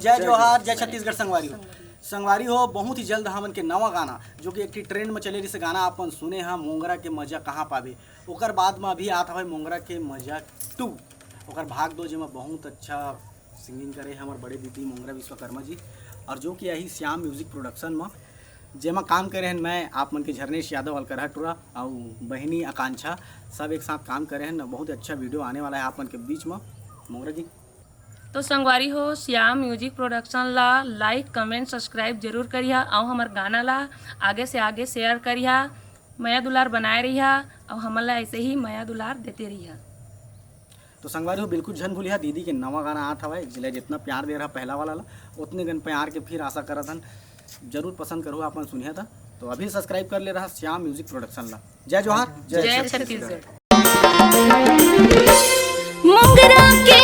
जय जोहार, जय छत्तीसगढ़ संगवारी हो। संगवारी हो, बहुत ही जल्द हमन के नवा गाना जो कि एक ट्रेंड में चले रही गाना अपन सुने हैं मोंगरा के मजा कहाँ पावे। ओकर बाद में अभी आता है मोंगरा के मजा 2 ओकर भाग 2 जेमा बहुत अच्छा सिंगिंग करे हमारे बड़े दीदी मोंगरा विश्वकर्मा जी, और जो कि यही श्याम म्यूजिक प्रोडक्शन में जेमा काम करे हैं मैं आप मन के झरनेश यादव अलकरहा टूरा और बहनी आकांक्षा सब एक साथ काम करे हैं। बहुत अच्छा वीडियो आने वाला है आप मन के बीच में। मोंगरा जी तो संगवारी हो, श्याम म्यूजिक प्रोडक्शन ला लाइक कमेंट सब्सक्राइब जरूर करिहा और हमार गाना ला आगे से आगे शेयर करिहा, माया दुलार बनाए रहिहा और हमन ला ऐसे ही माया दुलार देते रहिहा। तो संगवारी हो बिल्कुल झन भूलिया दीदी के नवा गाना आत हवा जिले जितना प्यार दे रहा पहला वाला ला उतने गन प्यार के फिर आशा करत हन जरूर पसंद करो अपन सुनिया था। तो अभी सब्सक्राइब कर ले रहा श्याम म्यूजिक प्रोडक्शन ला। जय जोहार, जय छत्तीसगढ़। मोंगरा के